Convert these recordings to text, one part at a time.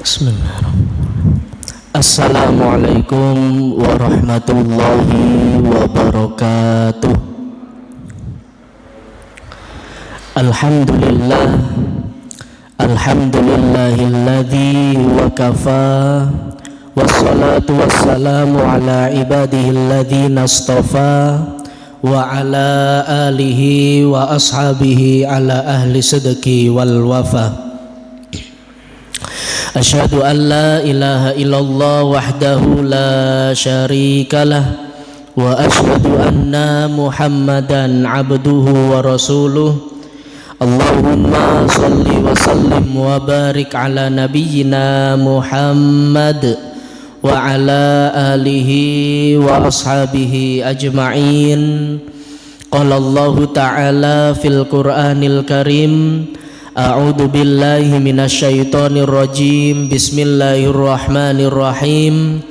Bismillahirrahmanirrahim. Assalamualaikum warahmatullahi wabarakatuh. Alhamdulillahilladzi wa kafa, wassalatu wassalamu ala ibadihi alladzina astafa, wa ala alihi wa ashabihi ala ahli sidqi wal wafa. Asyhadu an la ilaha illallah wahdahu la syarikalah, wa asyhadu anna Muhammadan abduhu wa rasuluh. Allahumma salli wa sallim wa barik ala nabiyyina Muhammad wa ala alihi wa ashabihi ajma'in. Qala Allah ta'ala fil Qur'anil Karim, a'udzu billahi minasyaitonir rajim. Bismillahirrahmanirrahim.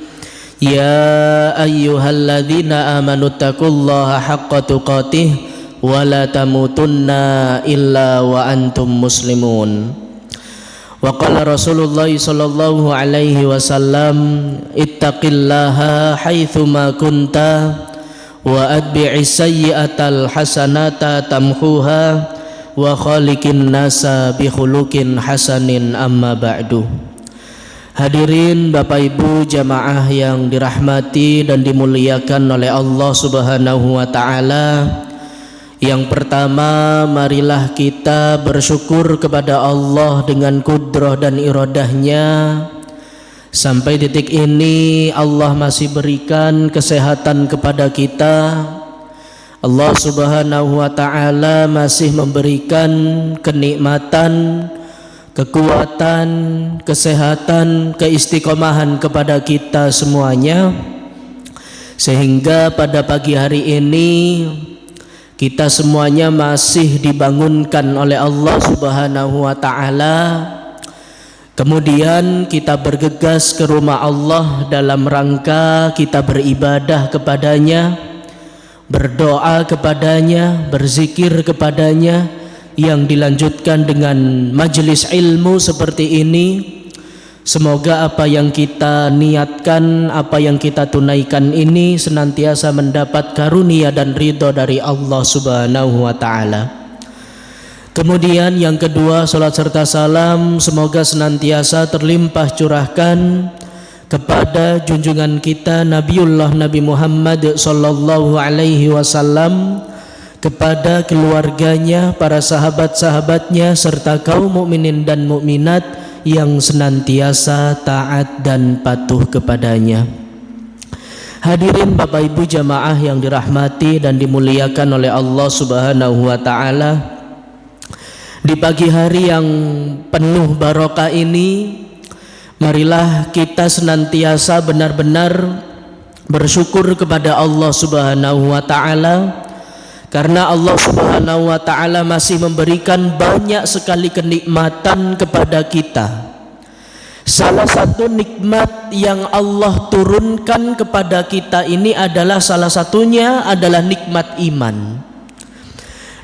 Ya ayyuhalladzina amanu taqullaha haqqa tuqatih wa la tamutunna illa wa antum muslimun. Wa qala Rasulullah sallallahu alaihi wasallam, ittaqillaha haitsu ma kunta wa atbi'is sayyi'atal hasanata tamhuha wa khaliqin nasa bi khuluqin hasanin, amma ba'du. Hadirin Bapak Ibu jamaah yang dirahmati dan dimuliakan oleh Allah Subhanahu wa taala. Yang pertama, marilah kita bersyukur kepada Allah dengan kudrah dan iradahnya. Sampai detik ini Allah masih berikan kesehatan kepada kita. Allah Subhanahu wa ta'ala masih memberikan kenikmatan, kekuatan, kesehatan, keistiqomahan kepada kita semuanya, sehingga pada pagi hari ini kita semuanya masih dibangunkan oleh Allah Subhanahu wa ta'ala. Kemudian kita bergegas ke rumah Allah dalam rangka kita beribadah kepadanya, berdoa kepadanya, berzikir kepadanya, yang dilanjutkan dengan majelis ilmu seperti ini. Semoga apa yang kita niatkan, apa yang kita tunaikan ini senantiasa mendapat karunia dan ridho dari Allah Subhanahu wa ta'ala. Kemudian yang kedua, salat serta salam semoga senantiasa terlimpah curahkan kepada junjungan kita Nabiullah Nabi Muhammad sallallahu alaihi wasallam, kepada keluarganya, para sahabat-sahabatnya, serta kaum mukminin dan mukminat yang senantiasa taat dan patuh kepadanya. Hadirin Bapak Ibu jamaah yang dirahmati dan dimuliakan oleh Allah Subhanahu wa taala. Di pagi hari yang penuh barokah ini, marilah kita senantiasa benar-benar bersyukur kepada Allah Subhanahu wa ta'ala, karena Allah Subhanahu wa ta'ala masih memberikan banyak sekali kenikmatan kepada kita. Salah satu nikmat yang Allah turunkan kepada kita ini adalah, salah satunya adalah nikmat iman.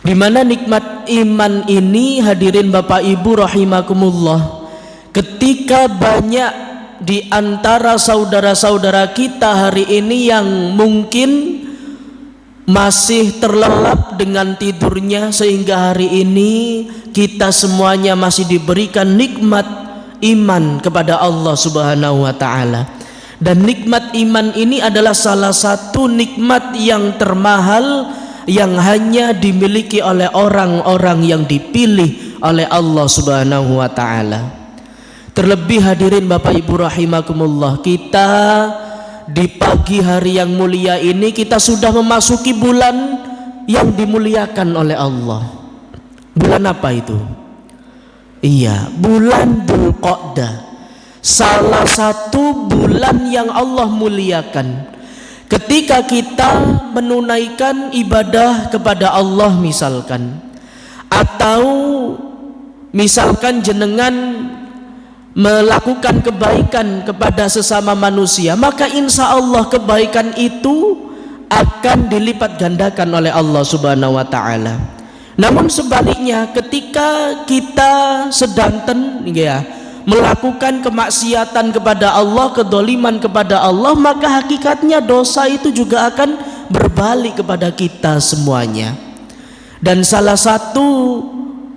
Di mana nikmat iman ini, hadirin Bapak Ibu rahimakumullah, ketika banyak di antara saudara-saudara kita hari ini yang mungkin masih terlelap dengan tidurnya, sehingga hari ini kita semuanya masih diberikan nikmat iman kepada Allah Subhanahu wa ta'ala. Dan nikmat iman ini adalah salah satu nikmat yang termahal, yang hanya dimiliki oleh orang-orang yang dipilih oleh Allah Subhanahu wa ta'ala. Terlebih hadirin Bapak Ibu rahimakumullah, kita di pagi hari yang mulia ini kita sudah memasuki bulan yang dimuliakan oleh Allah. Bulan apa itu? Iya, bulan Dzulqa'dah. Salah satu bulan yang Allah muliakan. Ketika kita menunaikan ibadah kepada Allah misalkan, atau misalkan jenengan melakukan kebaikan kepada sesama manusia, maka insya Allah kebaikan itu akan dilipat gandakan oleh Allah Subhanahu wa ta'ala. Namun sebaliknya, ketika kita sedanten melakukan kemaksiatan kepada Allah, kedoliman kepada Allah, maka hakikatnya dosa itu juga akan berbalik kepada kita semuanya. Dan salah satu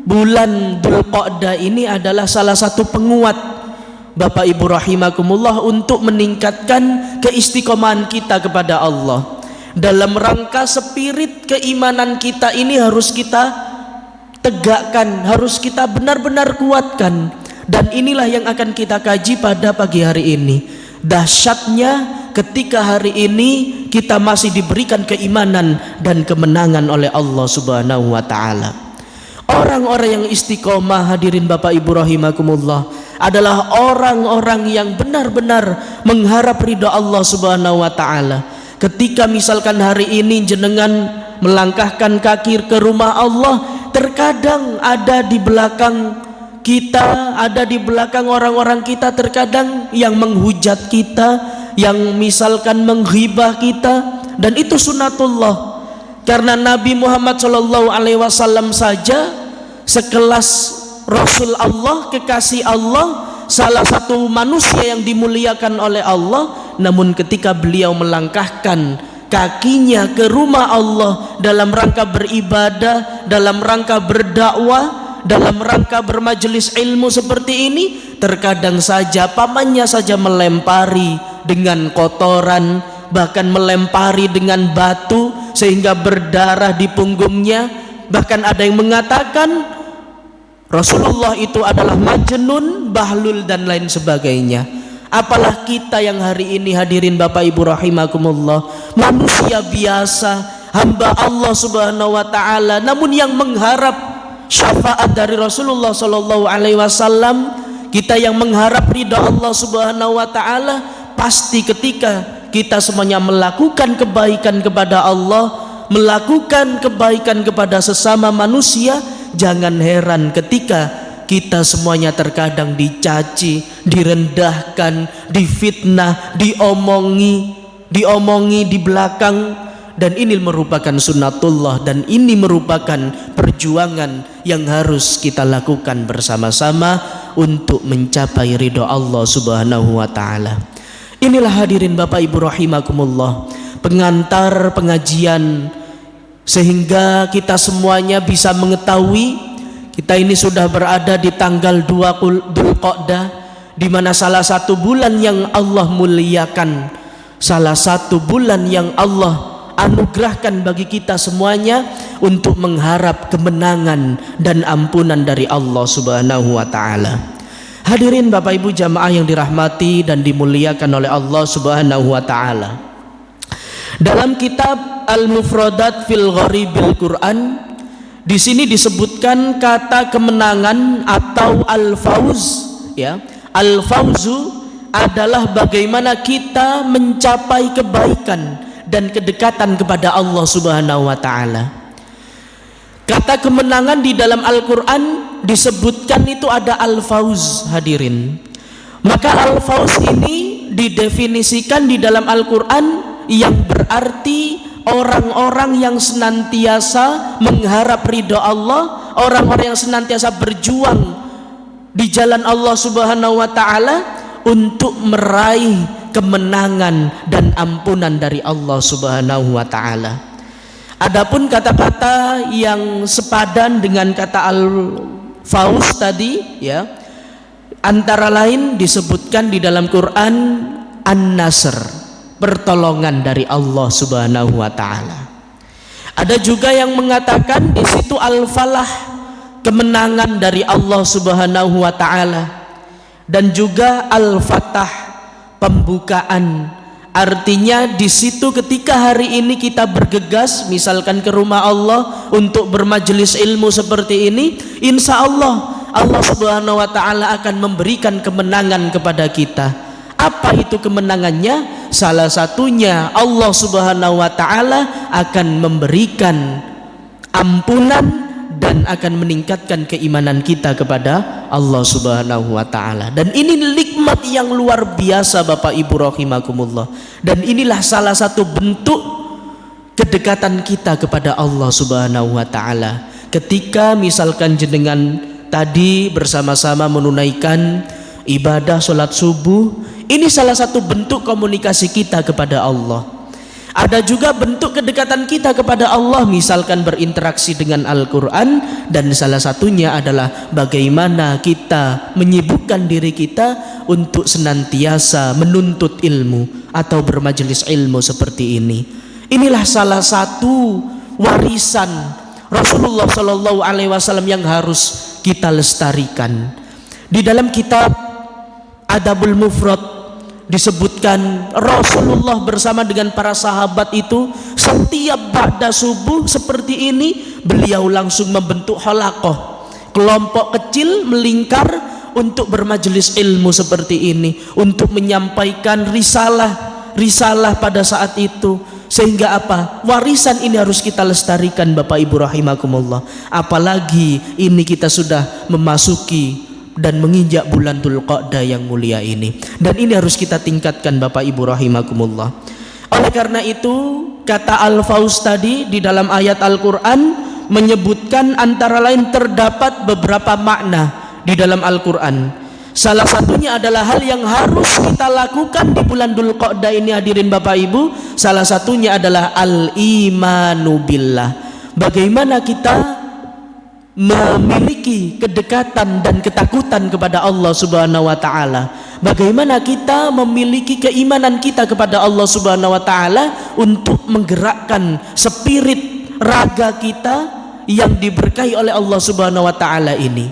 bulan Dzulqa'dah ini adalah salah satu penguat Bapak Ibu rahimakumullah untuk meningkatkan keistiqomahan kita kepada Allah. Dalam rangka spirit keimanan kita ini harus kita tegakkan, harus kita benar-benar kuatkan. Dan inilah yang akan kita kaji pada pagi hari ini. Dahsyatnya ketika hari ini kita masih diberikan keimanan dan kemenangan oleh Allah Subhanahu wa taala. Orang-orang yang istiqomah, hadirin Bapak Ibu rahimakumullah, adalah orang-orang yang benar-benar mengharap ridha Allah Subhanahu wa taala. Ketika misalkan hari ini jenengan melangkahkan kaki ke rumah Allah, terkadang ada di belakang kita, ada di belakang orang-orang kita terkadang yang menghujat kita, yang misalkan menghibah kita, dan itu sunatullah. Karena Nabi Muhammad SAW saja sekelas Rasul Allah, kekasih Allah, salah satu manusia yang dimuliakan oleh Allah, namun ketika beliau melangkahkan kakinya ke rumah Allah dalam rangka beribadah, dalam rangka berdakwah, dalam rangka bermajelis ilmu seperti ini, terkadang saja pamannya saja melempari dengan kotoran, bahkan melempari dengan batu sehingga berdarah di punggungnya. Bahkan ada yang mengatakan Rasulullah itu adalah majnun, bahlul, dan lain sebagainya. Apalah kita yang hari ini, hadirin Bapak Ibu rahimakumullah, manusia biasa, hamba Allah Subhanahu wa taala, namun yang mengharap syafaat dari Rasulullah Sallallahu Alaihi Wasallam, kita yang mengharap ridha Allah Subhanahu Wa Taala, pasti ketika kita semuanya melakukan kebaikan kepada Allah, melakukan kebaikan kepada sesama manusia, jangan heran ketika kita semuanya terkadang dicaci, direndahkan, difitnah, diomongi di belakang. Dan ini merupakan sunnatullah, dan ini merupakan perjuangan yang harus kita lakukan bersama-sama untuk mencapai ridho Allah Subhanahu wa taala. Inilah hadirin Bapak Ibu rahimakumullah, pengantar pengajian sehingga kita semuanya bisa mengetahui kita ini sudah berada di tanggal 2 Dzulqa'dah, di mana salah satu bulan yang Allah muliakan, salah satu bulan yang Allah anugerahkan bagi kita semuanya untuk mengharap kemenangan dan ampunan dari Allah Subhanahu wa taala. Hadirin Bapak Ibu jamaah yang dirahmati dan dimuliakan oleh Allah Subhanahu wa taala. Dalam kitab Al-Mufradat fil Gharibil Quran, di sini disebutkan kata kemenangan atau al-fauz, ya. Al-fauzu adalah bagaimana kita mencapai kebaikan dan kedekatan kepada Allah Subhanahu wa taala. Kata kemenangan di dalam Al-Qur'an disebutkan itu ada al-fauz, hadirin. Maka al-fauz ini didefinisikan di dalam Al-Qur'an yang berarti orang-orang yang senantiasa mengharap ridha Allah, orang-orang yang senantiasa berjuang di jalan Allah Subhanahu wa taala untuk meraih kemenangan dan ampunan dari Allah Subhanahu wa taala. Adapun kata-kata yang sepadan dengan kata al-fauz tadi, ya, antara lain disebutkan di dalam Quran an-nasr, pertolongan dari Allah Subhanahu wa taala. Ada juga yang mengatakan di situ al-falah, kemenangan dari Allah Subhanahu wa taala, dan juga al-fatah, pembukaan. Artinya di situ ketika hari ini kita bergegas misalkan ke rumah Allah untuk bermajelis ilmu seperti ini, insya Allah Allah Subhanahu wa taala akan memberikan kemenangan kepada kita. Apa itu kemenangannya? Salah satunya Allah Subhanahu wa taala akan memberikan ampunan dan akan meningkatkan keimanan kita kepada Allah Subhanahu wa taala. Dan ini nikmat yang luar biasa Bapak Ibu rahimakumullah. Dan inilah salah satu bentuk kedekatan kita kepada Allah Subhanahu wa taala. Ketika misalkan jenengan tadi bersama-sama menunaikan ibadah sholat subuh. Ini salah satu bentuk komunikasi kita kepada Allah. Ada juga bentuk kedekatan kita kepada Allah, misalkan berinteraksi dengan Al-Quran, dan salah satunya adalah bagaimana kita menyibukkan diri kita untuk senantiasa menuntut ilmu atau bermajelis ilmu seperti ini. Inilah salah satu warisan Rasulullah Shallallahu Alaihi Wasallam yang harus kita lestarikan. Di dalam kitab Adabul Mufrad disebutkan Rasulullah bersama dengan para sahabat itu setiap ba'da subuh seperti ini beliau langsung membentuk halaqah, kelompok kecil melingkar untuk bermajelis ilmu seperti ini, untuk menyampaikan risalah pada saat itu. Sehingga apa? Warisan ini harus kita lestarikan Bapak Ibu rahimakumullah. Apalagi ini kita sudah memasuki dan menginjak bulan Dzulqa'dah yang mulia ini, dan ini harus kita tingkatkan Bapak Ibu rahimakumullah. Oleh karena itu kata Al-Fauz tadi di dalam ayat Al-Quran menyebutkan antara lain terdapat beberapa makna di dalam Al-Quran. Salah satunya adalah hal yang harus kita lakukan di bulan Dzulqa'dah ini, hadirin Bapak Ibu. Salah satunya adalah al-imanu billah. Bagaimana kita memiliki kedekatan dan ketakutan kepada Allah Subhanahu wa taala. Bagaimana kita memiliki keimanan kita kepada Allah Subhanahu wa taala untuk menggerakkan spirit raga kita yang diberkahi oleh Allah Subhanahu wa taala ini.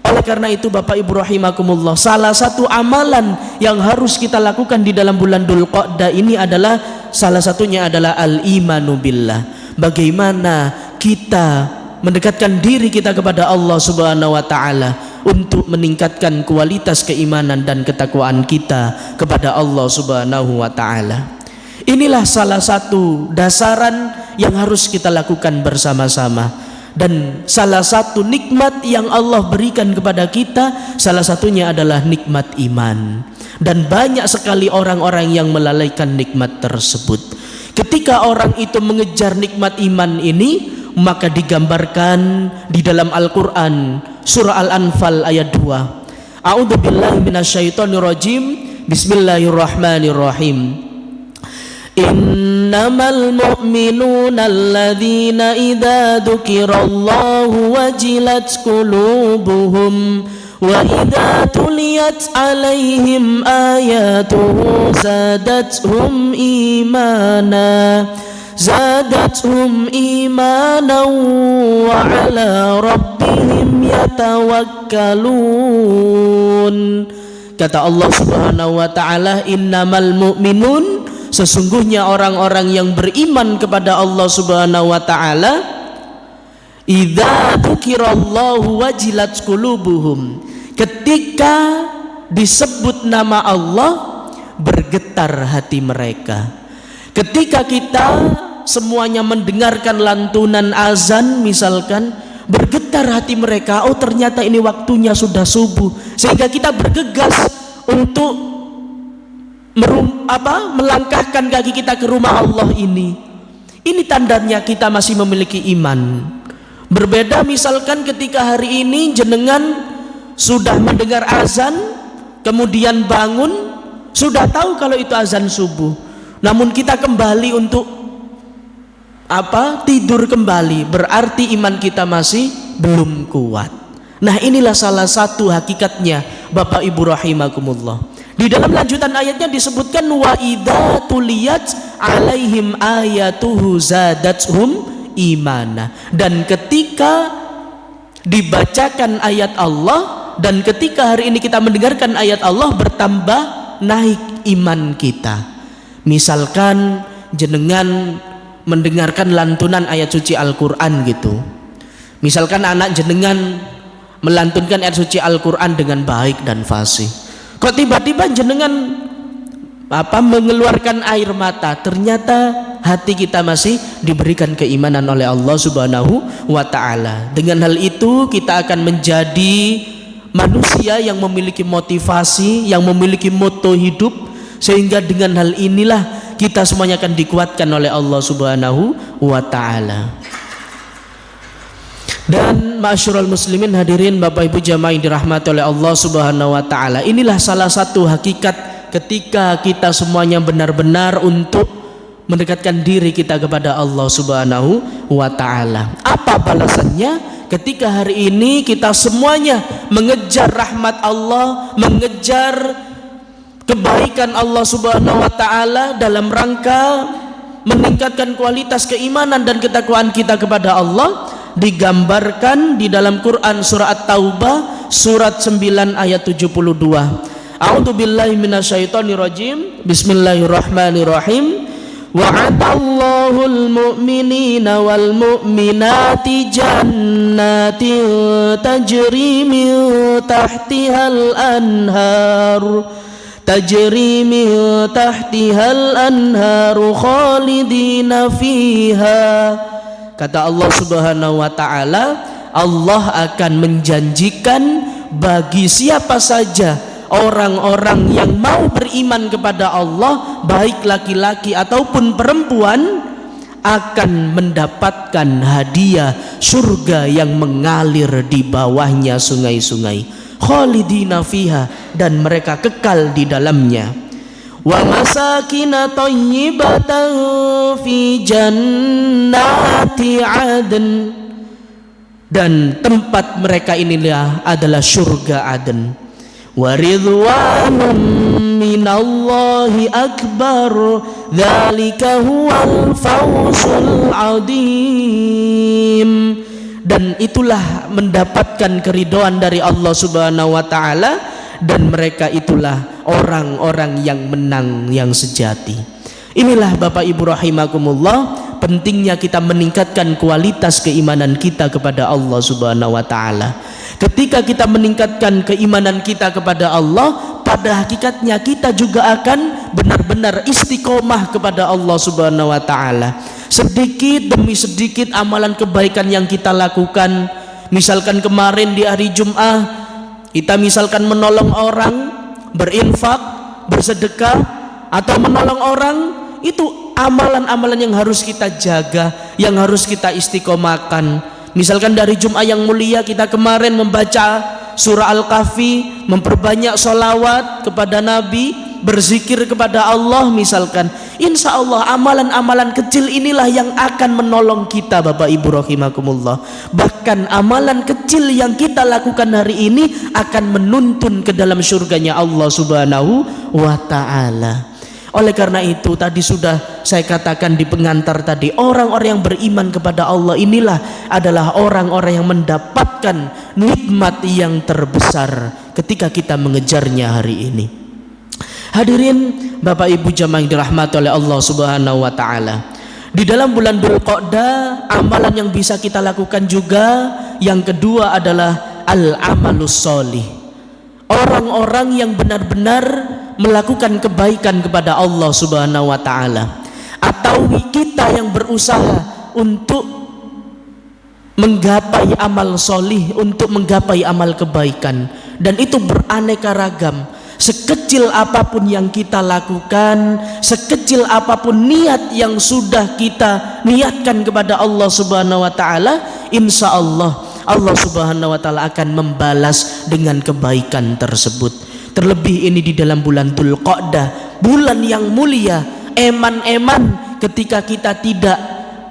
Oleh karena itu Bapak Ibu rahimakumullah, salah satu amalan yang harus kita lakukan di dalam bulan Dzulqa'dah ini adalah salah satunya adalah al-imanu billah. Bagaimana kita mendekatkan diri kita kepada Allah Subhanahu wa taala untuk meningkatkan kualitas keimanan dan ketakwaan kita kepada Allah Subhanahu wa taala. Inilah salah satu dasaran yang harus kita lakukan bersama-sama, dan salah satu nikmat yang Allah berikan kepada kita salah satunya adalah nikmat iman, dan banyak sekali orang-orang yang melalaikan nikmat tersebut. Ketika orang itu mengejar nikmat iman ini, maka digambarkan di dalam Al-Quran surah Al-Anfal ayat 2. A'udzubillahi minasyaitonirrajim. Bismillahirrahmanirrahim. Innamal mu'minuna alladzina idza dzukirallahu wajilat qulubuhum wa idza tuliyat alaihim ayatuhu zadatuhum imana wa ala rabbihim yatawakkalun. Kata Allah Subhanahu wa taala, innamal mu'minun, sesungguhnya orang-orang yang beriman kepada Allah Subhanahu wa taala, idza dzukirallahu wajilat qulubuhum, ketika disebut nama Allah bergetar hati mereka. Ketika kita semuanya mendengarkan lantunan azan misalkan, bergetar hati mereka, oh ternyata ini waktunya sudah subuh, sehingga kita bergegas untuk melangkahkan kaki kita ke rumah Allah ini. Ini tandanya kita masih memiliki iman. Berbeda misalkan ketika hari ini jenengan sudah mendengar azan, kemudian bangun, sudah tahu kalau itu azan subuh, namun kita kembali untuk tidur kembali, berarti iman kita masih belum kuat. Nah, inilah salah satu hakikatnya Bapak Ibu rahimakumullah. Di dalam lanjutan ayatnya disebutkan wa idza tuliyat alaihim ayatuhu zadatuhum imana, dan ketika dibacakan ayat Allah dan ketika hari ini kita mendengarkan ayat Allah, bertambah naik iman kita. Misalkan jenengan mendengarkan lantunan ayat suci Al-Quran gitu, misalkan anak jenengan melantunkan ayat suci Al-Quran dengan baik dan fasih, kok tiba-tiba jenengan mengeluarkan air mata, ternyata hati kita masih diberikan keimanan oleh Allah Subhanahu wa ta'ala. Dengan hal itu kita akan menjadi manusia yang memiliki motivasi, yang memiliki moto hidup, sehingga dengan hal inilah kita semuanya akan dikuatkan oleh Allah Subhanahu wa ta'ala. Dan ma'asyiral muslimin, hadirin Bapak Ibu jamaah yang dirahmati oleh Allah Subhanahu wa taala, inilah salah satu hakikat ketika kita semuanya benar-benar untuk mendekatkan diri kita kepada Allah Subhanahu wa taala. Apa balasannya? Ketika hari ini kita semuanya mengejar rahmat Allah, mengejar kebaikan Allah Subhanahu wa taala dalam rangka meningkatkan kualitas keimanan dan ketakwaan kita kepada Allah, digambarkan di dalam Quran surah At-Taubah surat 9 ayat 72. A'udzubillahi minasyaitonirrajim. Bismillahirrahmanirrahim. Wa'adallahul mu'minina wal mu'minati jannatin tajri min tahtihal anhar khalidina fiha. Kata Allah Subhanahu wa taala, Allah akan menjanjikan bagi siapa saja orang-orang yang mau beriman kepada Allah, baik laki-laki ataupun perempuan, akan mendapatkan hadiah surga yang mengalir di bawahnya sungai-sungai, khalidina fiha, dan mereka kekal di dalamnya. Wa masakina thayyibatan fi jannati adn, dan tempat mereka inilah adalah surga Aden. Wa ridwanum minallahi akbar, dzalika huwal fawzul adzim, dan itulah mendapatkan keridhaan dari Allah Subhanahu wa taala, dan mereka itulah orang-orang yang menang yang sejati. Inilah Bapak Ibu rahimakumullah, pentingnya kita meningkatkan kualitas keimanan kita kepada Allah Subhanahu wa taala. Ketika kita meningkatkan keimanan kita kepada Allah, pada hakikatnya kita juga akan benar-benar istiqomah kepada Allah Subhanahu wa taala. Sedikit demi sedikit amalan kebaikan yang kita lakukan, misalkan kemarin di hari Jumat kita misalkan menolong orang, berinfak, bersedekah, atau menolong orang, itu amalan-amalan yang harus kita jaga, yang harus kita istiqomahkan. Misalkan dari Jumat yang mulia kita kemarin membaca surah Al-Kahfi, memperbanyak sholawat kepada Nabi, berzikir kepada Allah misalkan, insya Allah amalan-amalan kecil inilah yang akan menolong kita Bapak Ibu rahimakumullah. Bahkan amalan kecil yang kita lakukan hari ini akan menuntun ke dalam surganya Allah Subhanahu wa ta'ala. Oleh karena itu tadi sudah saya katakan di pengantar tadi, orang-orang yang beriman kepada Allah inilah adalah orang-orang yang mendapatkan nikmat yang terbesar ketika kita mengejarnya hari ini. Hadirin Bapak Ibu jamaah yang dirahmati oleh Allah Subhanahu wa taala, di dalam bulan Dzulqa'dah amalan yang bisa kita lakukan juga yang kedua adalah al-amalus sholih. Orang-orang yang benar-benar melakukan kebaikan kepada Allah Subhanahu wa taala, atau kita yang berusaha untuk menggapai amal solih, untuk menggapai amal kebaikan, dan itu beraneka ragam. Sekecil apapun yang kita lakukan, sekecil apapun niat yang sudah kita niatkan kepada Allah Subhanahu wa taala, insya Allah Allah Subhanahu wa taala akan membalas dengan kebaikan tersebut. Terlebih ini di dalam bulan Dzulqa'dah, bulan yang mulia, eman-eman ketika kita tidak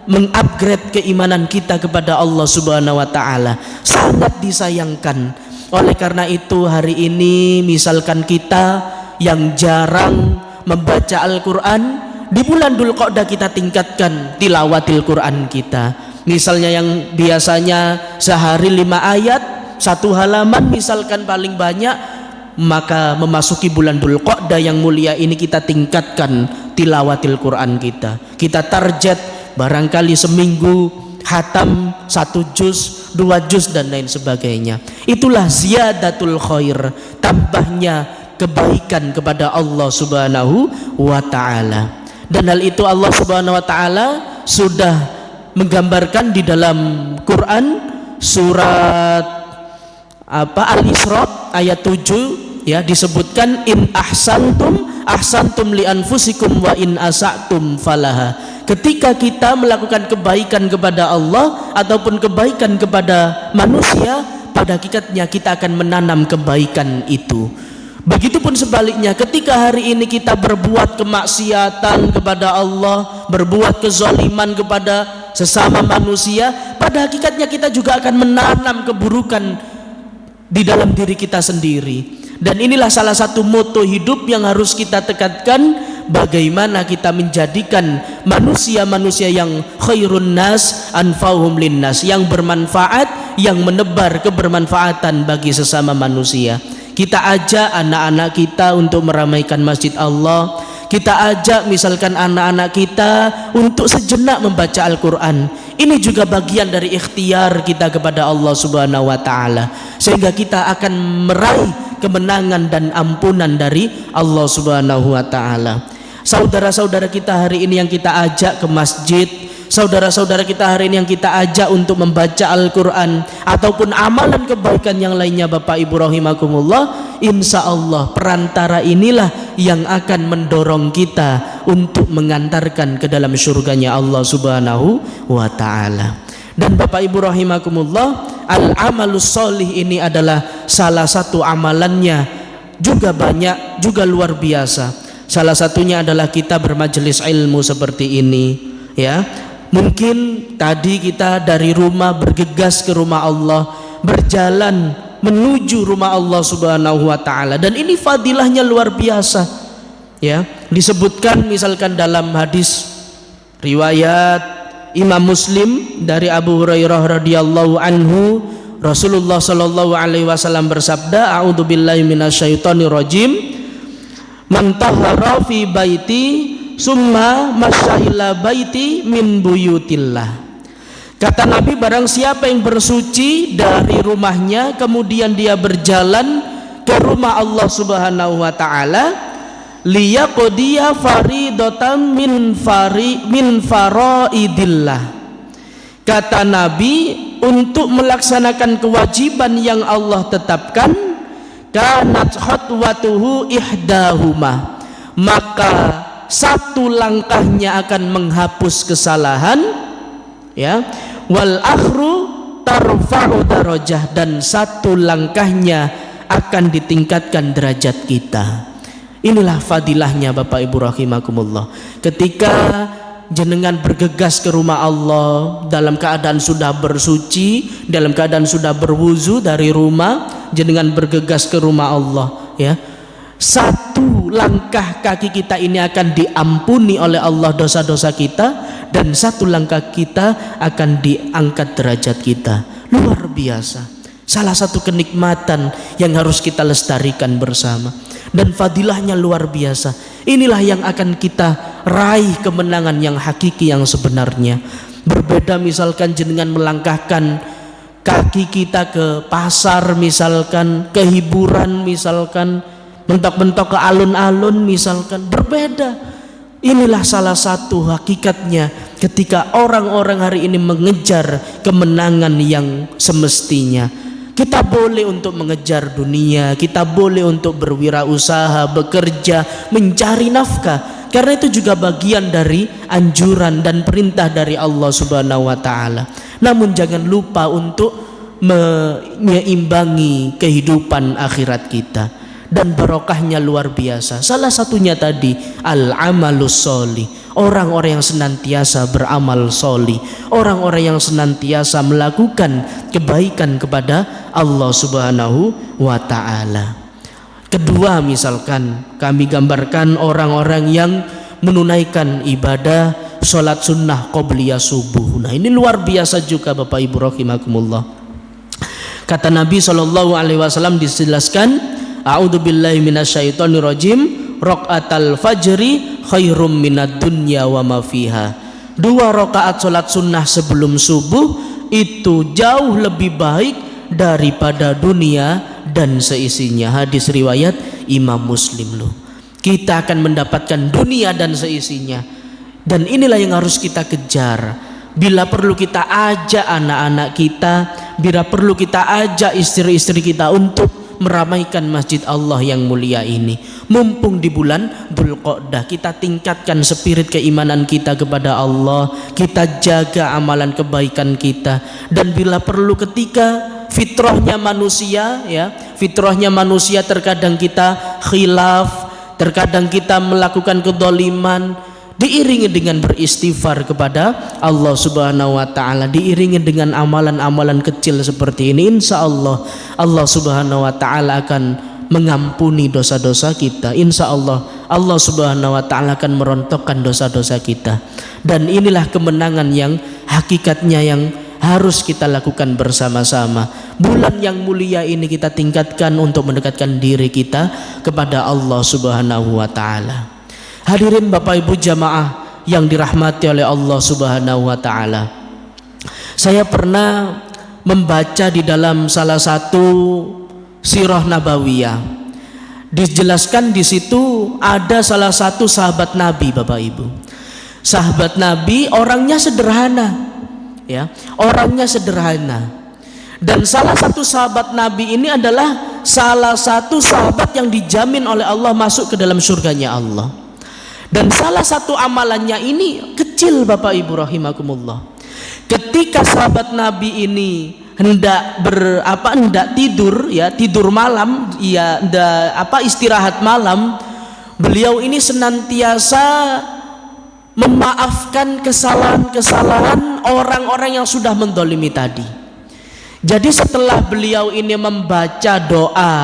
mengupgrade keimanan kita kepada Allah Subhanahu wa taala, sangat disayangkan. Oleh karena itu hari ini misalkan kita yang jarang membaca Al-Quran, di bulan Dzulqa'dah kita tingkatkan tilawatil Quran kita. Misalnya yang biasanya sehari 5 ayat, 1 halaman misalkan paling banyak, maka memasuki bulan Dzulqa'dah yang mulia ini kita tingkatkan tilawatil Quran kita. Kita target barangkali seminggu hatam 1 juz, 2 juz dan lain sebagainya. Itulah ziyadatul khair, tambahnya kebaikan kepada Allah Subhanahu wa taala. Dan hal itu Allah Subhanahu wa taala sudah menggambarkan di dalam Quran surat Al-Isra ayat 7, ya, disebutkan in ahsantum ahsantum li anfusikum wa in asatum falaha. ketika kita melakukan kebaikan kepada Allah ataupun kebaikan kepada manusia, pada hakikatnya kita akan menanam kebaikan itu. Begitupun sebaliknya, ketika hari ini kita berbuat kemaksiatan kepada Allah, berbuat kezaliman kepada sesama manusia, pada hakikatnya kita juga akan menanam keburukan di dalam diri kita sendiri. Dan inilah salah satu moto hidup yang harus kita tekankan, bagaimana kita menjadikan manusia-manusia yang khairun nas anfa'uhum linnas, yang bermanfaat, yang menebar kebermanfaatan bagi sesama manusia. Kita ajak anak-anak kita untuk meramaikan masjid Allah. Kita ajak misalkan anak-anak kita untuk sejenak membaca Al-Quran. Ini juga bagian dari ikhtiar kita kepada Allah Subhanahu wa ta'ala, sehingga kita akan meraih kemenangan dan ampunan dari Allah Subhanahu wa ta'ala. Saudara-saudara kita hari ini yang kita ajak ke masjid, saudara-saudara kita hari ini yang kita ajak untuk membaca Al-Quran ataupun amalan kebaikan yang lainnya, Bapak Ibu rahimakumullah, insya Allah perantara inilah yang akan mendorong kita untuk mengantarkan ke dalam surganya Allah Subhanahu wa ta'ala. Dan Bapak Ibu rahimakumullah, al-amalus sholih ini adalah salah satu amalannya juga banyak, juga luar biasa. Salah satunya adalah kita bermajelis ilmu seperti ini, ya. Mungkin tadi kita dari rumah bergegas ke rumah Allah, berjalan menuju rumah Allah Subhanahu wa ta'ala, dan ini fadilahnya luar biasa, ya. Disebutkan misalkan dalam hadis riwayat Imam Muslim dari Abu Hurairah radhiyallahu anhu, Rasulullah sallallahu alaihi wasallam bersabda, a'udzubillahi minasyaitonir rajim, man tahara fi baiti summa masyaila baiti min buyutillah. Kata Nabi, barang siapa yang bersuci dari rumahnya kemudian dia berjalan ke rumah Allah Subhanahu wa ta'ala, liyaqdiya faridatan min faraidillah. Kata Nabi, untuk melaksanakan kewajiban yang Allah tetapkan, kanat khatwatuhu ihdahuma, maka satu langkahnya akan menghapus kesalahan, ya, wal akhru tarfa'u darajah, dan satu langkahnya akan ditingkatkan derajat kita. Inilah fadilahnya Bapak Ibu rahimakumullah. Ketika jenengan bergegas ke rumah Allah dalam keadaan sudah bersuci, dalam keadaan sudah berwuzu dari rumah, jenengan bergegas ke rumah Allah, ya, satu langkah kaki kita ini akan diampuni oleh Allah dosa-dosa kita, dan satu langkah kita akan diangkat derajat kita. Luar biasa, salah satu kenikmatan yang harus kita lestarikan bersama, dan fadilahnya luar biasa. Inilah yang akan kita raih kemenangan yang hakiki, yang sebenarnya. Berbeda misalkan jenengan melangkahkan kaki kita ke pasar misalkan, ke hiburan misalkan, mentok-mentok ke alun-alun misalkan, berbeda. Inilah salah satu hakikatnya ketika orang-orang hari ini mengejar kemenangan yang semestinya. Kita boleh untuk mengejar dunia, kita boleh untuk berwirausaha, bekerja, mencari nafkah, karena itu juga bagian dari anjuran dan perintah dari Allah Subhanahu wa ta'ala. Namun jangan lupa untuk menyimbangi kehidupan akhirat kita, dan barokahnya luar biasa. Salah satunya tadi al-amalus sholih, orang-orang yang senantiasa beramal sholih, orang-orang yang senantiasa melakukan kebaikan kepada Allah Subhanahu wa ta'ala. Kedua, misalkan kami gambarkan orang-orang yang menunaikan ibadah sholat sunnah qobliyah subuh. Nah, ini luar biasa juga Bapak Ibu rahimakumullah. Kata Nabi SAW dijelaskan, a'udzubillahi minasyaitonir rajim, raqatal fajri khairum minad dunya wa ma fiha. 2 rakaat salat sunnah sebelum subuh itu jauh lebih baik daripada dunia dan seisinya. Hadis riwayat Imam Muslim loh. Kita akan mendapatkan dunia dan seisinya, dan inilah yang harus kita kejar. Bila perlu kita ajak anak-anak kita, bila perlu kita ajak istri-istri kita untuk meramaikan masjid Allah yang mulia ini. Mumpung di bulan Dzulqa'dah, kita tingkatkan spirit keimanan kita kepada Allah, kita jaga amalan kebaikan kita. Dan bila perlu, ketika fitrahnya manusia, ya, fitrahnya manusia terkadang kita khilaf, terkadang kita melakukan kedzaliman, diiringi dengan beristighfar kepada Allah Subhanahu wa taala, diiringi dengan amalan-amalan kecil seperti ini, insya Allah Allah Subhanahu wa taala akan mengampuni dosa-dosa kita. Insya Allah Allah Subhanahu wa taala akan merontokkan dosa-dosa kita. Dan inilah kemenangan yang hakikatnya yang harus kita lakukan bersama-sama. Bulan yang mulia ini kita tingkatkan untuk mendekatkan diri kita kepada Allah Subhanahu wa taala. Hadirin Bapak Ibu jamaah yang dirahmati oleh Allah Subhanahu wa taala. Saya pernah membaca di dalam salah satu sirah nabawiyah. Dijelaskan di situ ada salah satu sahabat Nabi, Bapak Ibu. Sahabat Nabi orangnya sederhana, ya, orangnya sederhana. Dan salah satu sahabat Nabi ini adalah salah satu sahabat yang dijamin oleh Allah masuk ke dalam surganya Allah. Dan salah satu amalannya ini kecil, Bapak Ibu rahimakumullah. Ketika sahabat Nabi ini hendak tidur, ya, tidur malam, ya, istirahat malam, beliau ini senantiasa memaafkan kesalahan-kesalahan orang-orang yang sudah mendolimi tadi. Jadi setelah beliau ini membaca doa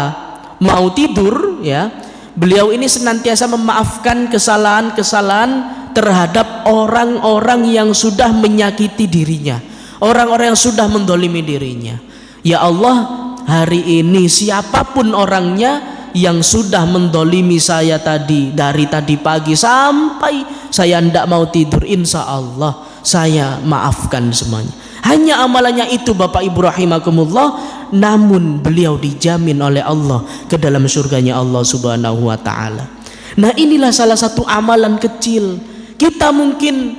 mau tidur, ya, beliau ini senantiasa memaafkan kesalahan-kesalahan terhadap orang-orang yang sudah menyakiti dirinya, orang-orang yang sudah mendolimi dirinya. Ya Allah, hari ini siapapun orangnya yang sudah mendolimi saya tadi, dari tadi pagi sampai saya tidak mau tidur, insya Allah saya maafkan semuanya. Hanya amalannya itu, Bapak Ibu rahimakumullah, namun beliau dijamin oleh Allah ke dalam surganya Allah Subhanahu wa taala. Nah, inilah salah satu amalan kecil. Kita mungkin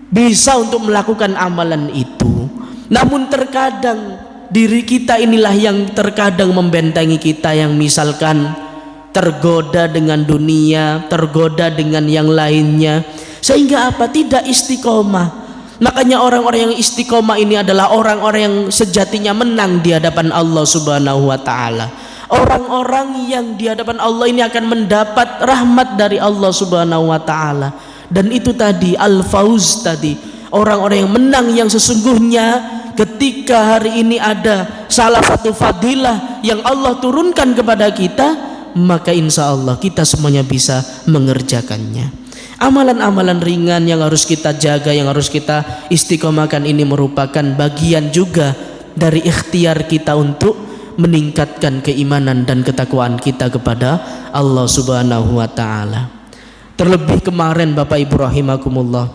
bisa untuk melakukan amalan itu, namun terkadang diri kita inilah yang terkadang membentengi kita, yang misalkan tergoda dengan dunia, tergoda dengan yang lainnya, sehingga apa? Tidak istiqomah. Makanya orang-orang yang istiqomah ini adalah orang-orang yang sejatinya menang di hadapan Allah Subhanahu wa taala. Orang-orang yang di hadapan Allah ini akan mendapat rahmat dari Allah Subhanahu wa taala. Dan itu tadi al-fauz tadi, orang-orang yang menang yang sesungguhnya. Ketika hari ini ada salah satu fadilah yang Allah turunkan kepada kita, maka insya Allah kita semuanya bisa mengerjakannya. Amalan-amalan ringan yang harus kita jaga, yang harus kita istiqomahkan ini merupakan bagian juga dari ikhtiar kita untuk meningkatkan keimanan dan ketakwaan kita kepada Allah Subhanahu wa taala. Terlebih kemarin, Bapak Ibu rahimakumullah,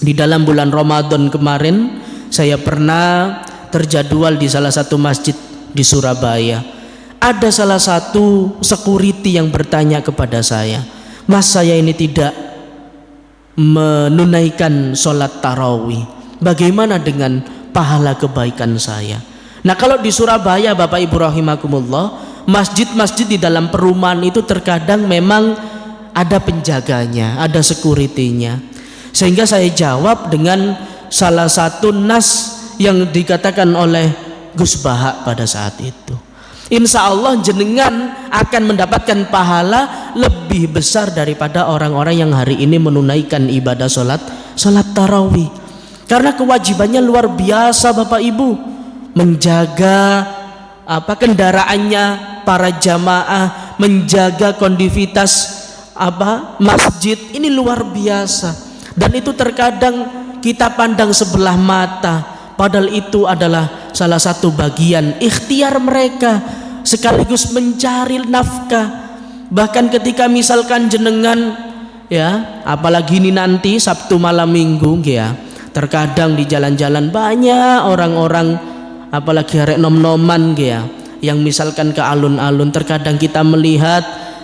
di dalam bulan Ramadan kemarin saya pernah terjadwal di salah satu masjid di Surabaya. Ada salah satu security yang bertanya kepada saya, "Mas, saya ini tidak menunaikan sholat tarawih, bagaimana dengan pahala kebaikan saya?" Nah, kalau di Surabaya, Bapak Ibu rahimakumullah, masjid-masjid di dalam perumahan itu terkadang memang ada penjaganya, ada security-nya. Sehingga saya jawab dengan salah satu nas yang dikatakan oleh Gus Baha pada saat itu. Insya Allah jenengan akan mendapatkan pahala lebih besar daripada orang-orang yang hari ini menunaikan ibadah sholat tarawih. Karena kewajibannya luar biasa, Bapak Ibu, menjaga kendaraannya para jamaah, menjaga kondusivitas masjid, ini luar biasa. Dan itu terkadang kita pandang sebelah mata, padahal itu adalah salah satu bagian ikhtiar mereka sekaligus mencari nafkah. Bahkan ketika misalkan jenengan, ya, apalagi ini nanti Sabtu malam Minggu, ya, terkadang di jalan-jalan banyak orang-orang, apalagi arek nom-noman, ya, yang misalkan ke alun-alun, terkadang kita melihat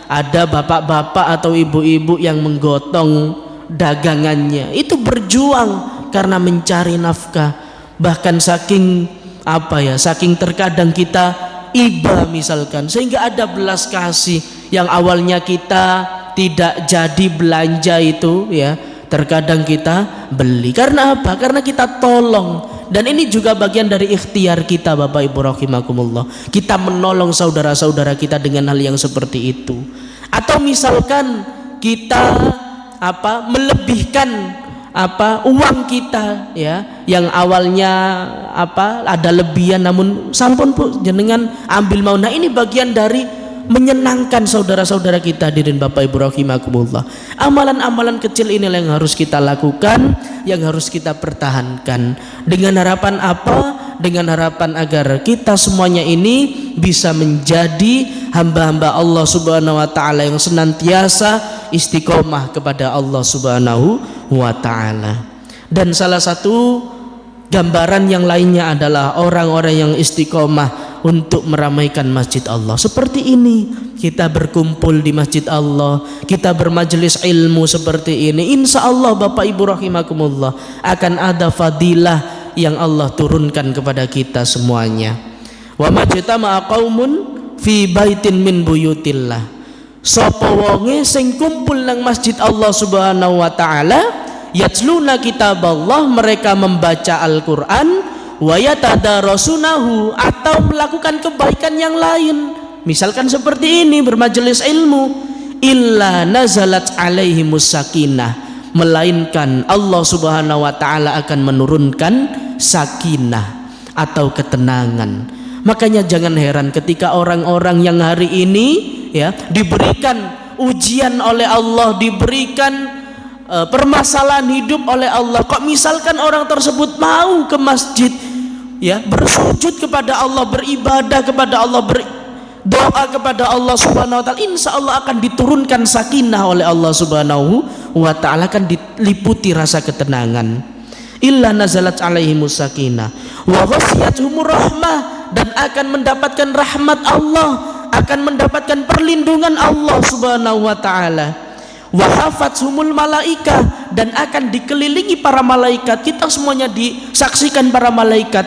ada bapak-bapak atau ibu-ibu yang menggotong dagangannya. Itu berjuang karena mencari nafkah. Bahkan saking terkadang kita iba misalkan, sehingga ada belas kasih yang awalnya kita tidak jadi belanja itu ya, terkadang kita beli. Karena apa? Karena kita tolong. Dan ini juga bagian dari ikhtiar kita Bapak Ibu rahimakumullah. Kita menolong saudara-saudara kita dengan hal yang seperti itu. Atau misalkan kita melebihkan uang kita ya, yang awalnya ada lebihan, namun sampun Bu jenengan ambil mau. Nah, ini bagian dari menyenangkan saudara-saudara kita. Hadirin Bapak Ibu rahimakumullah, amalan-amalan kecil inilah yang harus kita lakukan, yang harus kita pertahankan. Dengan harapan apa? Dengan harapan agar kita semuanya ini bisa menjadi hamba-hamba Allah Subhanahu wa taala yang senantiasa istiqomah kepada Allah Subhanahu wa taala. Dan salah satu gambaran yang lainnya adalah orang-orang yang istiqomah untuk meramaikan masjid Allah. Seperti ini, kita berkumpul di masjid Allah, kita bermajelis ilmu seperti ini, insya Allah Bapak Ibu rahimakumullah akan ada fadilah yang Allah turunkan kepada kita semuanya. Wa majtama'a qaumun fi baitin min buyutillah. Sapa wonge sing kumpul nang masjid Allah Subhanahu wa taala, yatluna kitab Allah, mereka membaca Al-Qur'an, wa yatadarasunahu, atau melakukan kebaikan yang lain, misalkan seperti ini bermajelis ilmu, illa nazalat alaihimus sakinah, melainkan Allah Subhanahu wa taala akan menurunkan sakinah atau ketenangan. Makanya jangan heran ketika orang-orang yang hari ini ya diberikan ujian oleh Allah, diberikan permasalahan hidup oleh Allah, kok misalkan orang tersebut mau ke masjid ya, bersujud kepada Allah, beribadah kepada Allah, berdoa kepada Allah Subhanahu wa taala, insya Allah akan diturunkan sakinah oleh Allah Subhanahu wa taala, akan diliputi rasa ketenangan. Illa nazalat alaihimus sakinah wa ghasyiyatuhumur rahmah, dan akan mendapatkan rahmat Allah, akan mendapatkan perlindungan Allah Subhanahu wa taala. Wa hafathumul malaikah, dan akan dikelilingi para malaikat, kita semuanya disaksikan para malaikat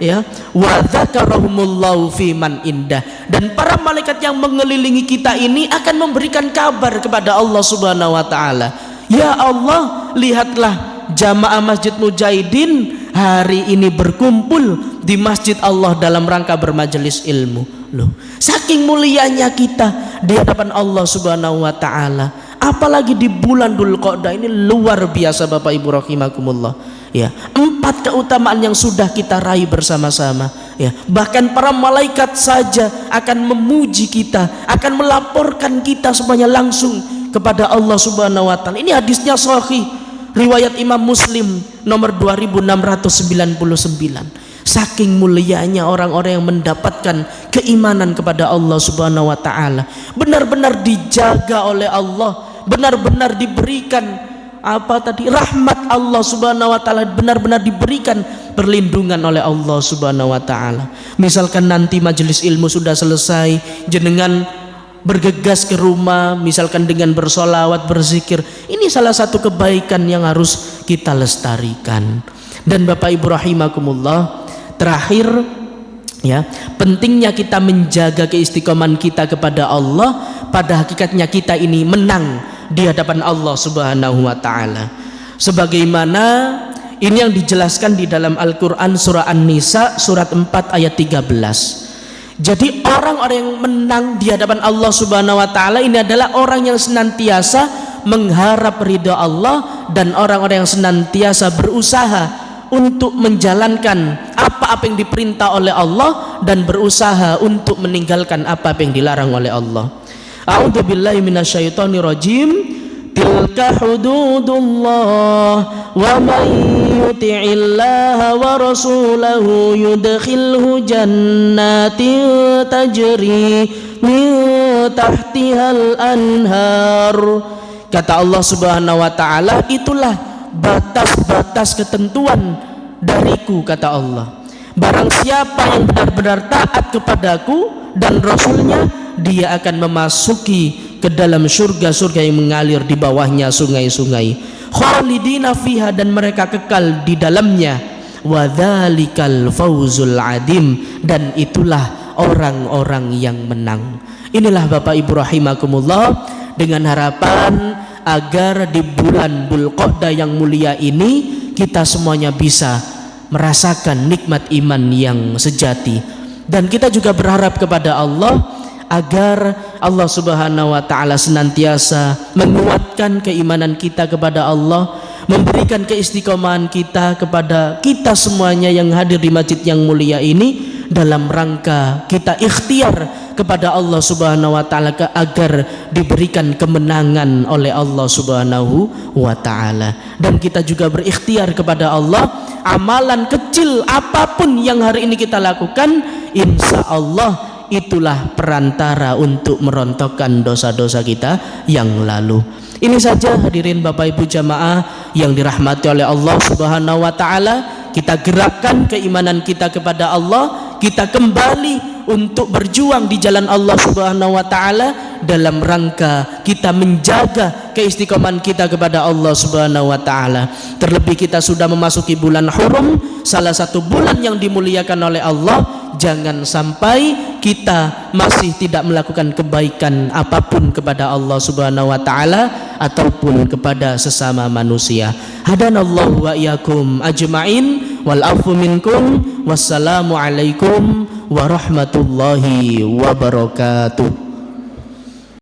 ya. Wa dzakarahumullahu fi man indah, dan para malaikat yang mengelilingi kita ini akan memberikan kabar kepada Allah Subhanahu wa taala. Ya Allah, lihatlah jamaah Masjid Mujahidin hari ini berkumpul di masjid Allah dalam rangka bermajelis ilmu. Loh, saking mulianya kita di hadapan Allah Subhanahu wa taala, apalagi di bulan Dzulqa'dah ini luar biasa Bapak Ibu rahimakumullah ya. 4 keutamaan yang sudah kita raih bersama-sama ya. Bahkan para malaikat saja akan memuji kita, akan melaporkan kita semuanya langsung kepada Allah Subhanahu wa taala. Ini hadisnya sahih, riwayat Imam Muslim nomor 2699. Saking mulianya orang-orang yang mendapatkan keimanan kepada Allah Subhanahu wa taala, benar-benar dijaga oleh Allah, benar-benar diberikan rahmat Allah Subhanahu wa taala, benar-benar diberikan perlindungan oleh Allah Subhanahu wa taala. Misalkan nanti majelis ilmu sudah selesai, jenengan bergegas ke rumah misalkan dengan bersolawat, berzikir, ini salah satu kebaikan yang harus kita lestarikan. Dan Bapak Ibu rahimakumullah, terakhir ya, pentingnya kita menjaga keistiqomahan kita kepada Allah. Pada hakikatnya kita ini menang di hadapan Allah Subhanahu wa taala, sebagaimana ini yang dijelaskan di dalam Al-Qur'an surah An-Nisa surat 4 ayat 13. Jadi orang-orang yang menang di hadapan Allah Subhanahu wa taala ini adalah orang yang senantiasa mengharap ridha Allah, dan orang-orang yang senantiasa berusaha untuk menjalankan apa-apa yang diperintah oleh Allah dan berusaha untuk meninggalkan apa-apa yang dilarang oleh Allah. A'udzubillahi minasyaitonirrajim. Tilka hududullah wa man yuti'illaha wa rasulahu yudkhilhu jannatin tajri min tahtihal anhar. Kata Allah Subhanahu wa taala, itulah batas-batas ketentuan dariku, kata Allah. Barang siapa yang benar-benar taat kepadaku dan Rasulnya, dia akan memasuki ke dalam surga-surga yang mengalir di bawahnya sungai-sungai, khalidina fiha, dan mereka kekal di dalamnya. Wa dzalikal fawzul adim, dan itulah orang-orang yang menang. Inilah Bapak Ibu rahimakumullah, dengan harapan agar di bulan Dzulqa'dah yang mulia ini kita semuanya bisa merasakan nikmat iman yang sejati. Dan kita juga berharap kepada Allah agar Allah Subhanahu wa taala senantiasa menguatkan keimanan kita kepada Allah, memberikan keistiqomahan kita kepada kita semuanya yang hadir di masjid yang mulia ini, dalam rangka kita ikhtiar kepada Allah Subhanahu wa taala agar diberikan kemenangan oleh Allah Subhanahu wa taala. Dan kita juga berikhtiar kepada Allah, amalan kecil apapun yang hari ini kita lakukan, insya Allah itulah perantara untuk merontokkan dosa-dosa kita yang lalu. Ini saja hadirin Bapak Ibu jamaah yang dirahmati oleh Allah Subhanahu wa taala. Kita gerakkan keimanan kita kepada Allah, kita kembali untuk berjuang di jalan Allah Subhanahu wa taala dalam rangka kita menjaga keistiqomahan kita kepada Allah Subhanahu wa taala. Terlebih kita sudah memasuki bulan Hurum, salah satu bulan yang dimuliakan oleh Allah. Jangan sampai kita masih tidak melakukan kebaikan apapun kepada Allah Subhanahu wa taala ataupun kepada sesama manusia. Hadanallahu wa iyyakum ajma'in wal afu minkum. Wassalamu alaikum warahmatullahi wabarakatuh.